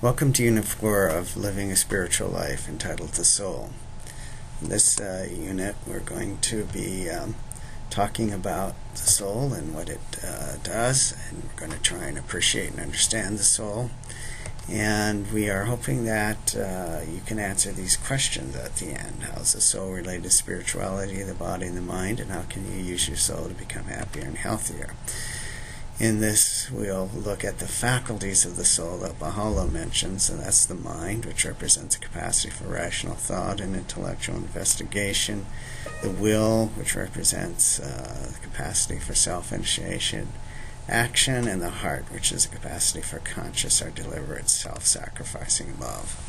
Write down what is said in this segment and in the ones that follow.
Welcome to Unit 4 of Living a Spiritual Life, entitled The Soul. In this unit, we're going to be talking about the soul and what it does, and we're going to try and appreciate and understand the soul. And we are hoping that you can answer these questions at the end. How is the soul related to spirituality, the body, and the mind, and how can you use your soul to become happier and healthier? In this, we'll look at the faculties of the soul that Baha'u'llah mentions, and that's the mind, which represents a capacity for rational thought and intellectual investigation, the will, which represents the capacity for self-initiation, action, and the heart, which is a capacity for conscious or deliberate self-sacrificing love.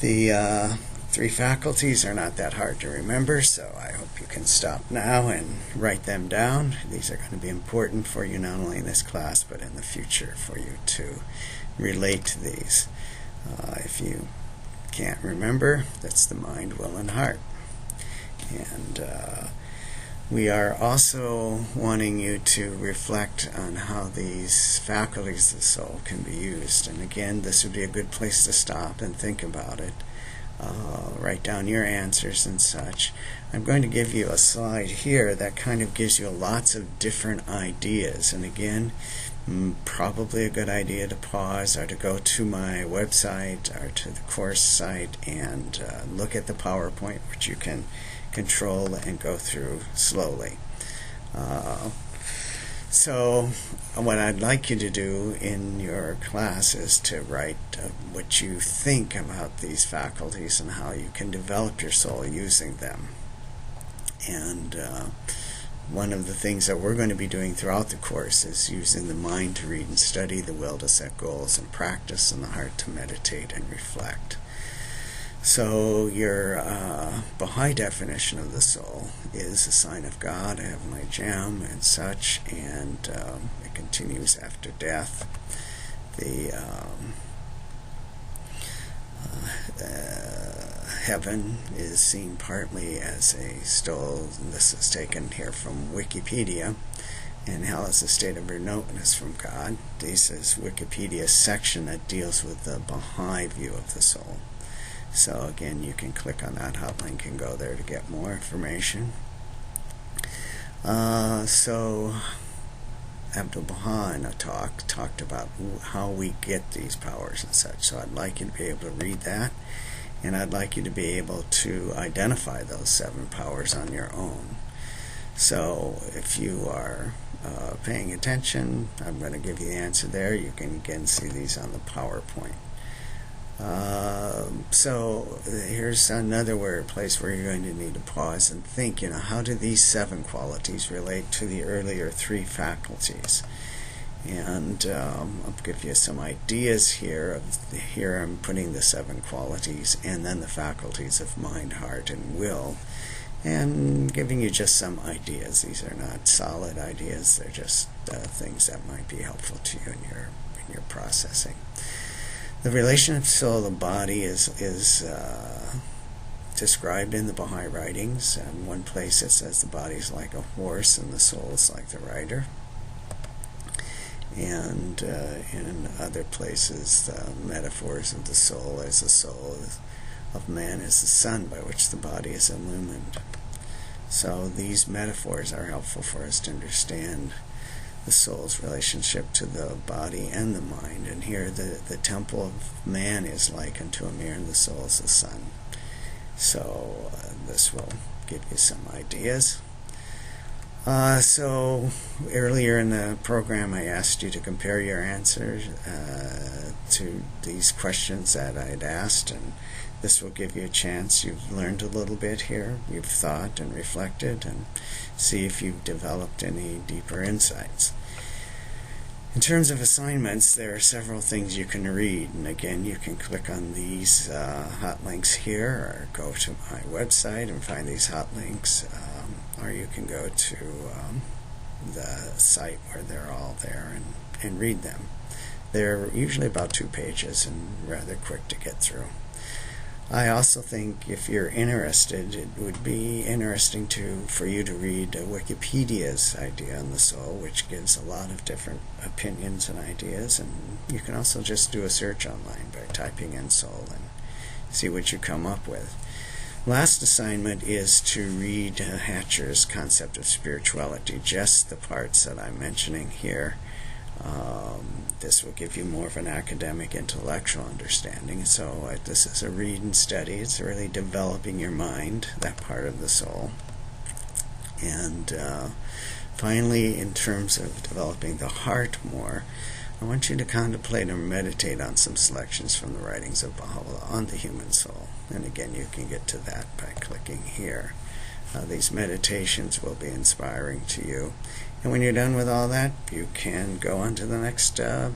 The three faculties are not that hard to remember, so I hope you can stop now and write them down. These are going to be important for you not only in this class but in the future for you to relate to these. If you can't remember, that's the mind, will, and heart. And we are also wanting you to reflect on how these faculties of the soul can be used. And again, this would be a good place to stop and think about it. Write down your answers and such. I'm going to give you a slide here that kind of gives you lots of different ideas. And again, probably a good idea to pause or to go to my website or to the course site and look at the PowerPoint, which you can control and go through slowly. So what I'd like you to do in your class is to write what you think about these faculties and how you can develop your soul using them. And one of the things that we're going to be doing throughout the course is using the mind to read and study, the will to set goals and practice, and the heart to meditate and reflect. So your Baha'i definition of the soul is a sign of God, a heavenly gem, and such, and it continues after death. The heaven is seen partly as a soul, and this is taken here from Wikipedia, and hell is a state of remoteness from God. This is Wikipedia's section that deals with the Baha'i view of the soul. So again, you can click on that hot link and go there to get more information. So Abdu'l-Baha in a talk talked about how we get these powers and such. So I'd like you to be able to read that, and I'd like you to be able to identify those 7 powers on your own. So if you are paying attention, I'm going to give you the answer there. You can again see these on the PowerPoint. So here's another place where you're going to need to pause and think, how do these 7 qualities relate to the earlier 3 faculties? And I'll give you some ideas here. Here I'm putting the 7 qualities and then the faculties of mind, heart, and will, and giving you just some ideas. These are not solid ideas, they're just things that might be helpful to you in your processing. The relation of soul and body is described in the Baha'i writings. In one place it says the body is like a horse and the soul is like the rider. And in other places, the metaphors of the soul as the soul of man is the sun by which the body is illumined. So these metaphors are helpful for us to understand the soul's relationship to the body and the mind. And here the temple of man is likened to a mirror, and the soul is the sun. So this will give you some ideas. So earlier in the program I asked you to compare your answers to these questions that I had asked, and this will give you a chance. You've learned a little bit here, you've thought and reflected, and see if you've developed any deeper insights. In terms of assignments, there are several things you can read, and again you can click on these hot links here, or go to my website and find these hot links, or you can go to the site where they're all there and read them. They're usually about 2 pages and rather quick to get through. I also think if you're interested, it would be interesting for you to read Wikipedia's idea on the soul, which gives a lot of different opinions and ideas, and you can also just do a search online by typing in soul and see what you come up with. Last assignment is to read Hatcher's concept of spirituality, just the parts that I'm mentioning here. This will give you more of an academic, intellectual understanding. So this is a read and study. It's really developing your mind, that part of the soul. And finally, in terms of developing the heart more, I want you to contemplate or meditate on some selections from the writings of Baha'u'llah on the human soul. And again, you can get to that by clicking here. These meditations will be inspiring to you. And when you're done with all that, you can go on to the next module.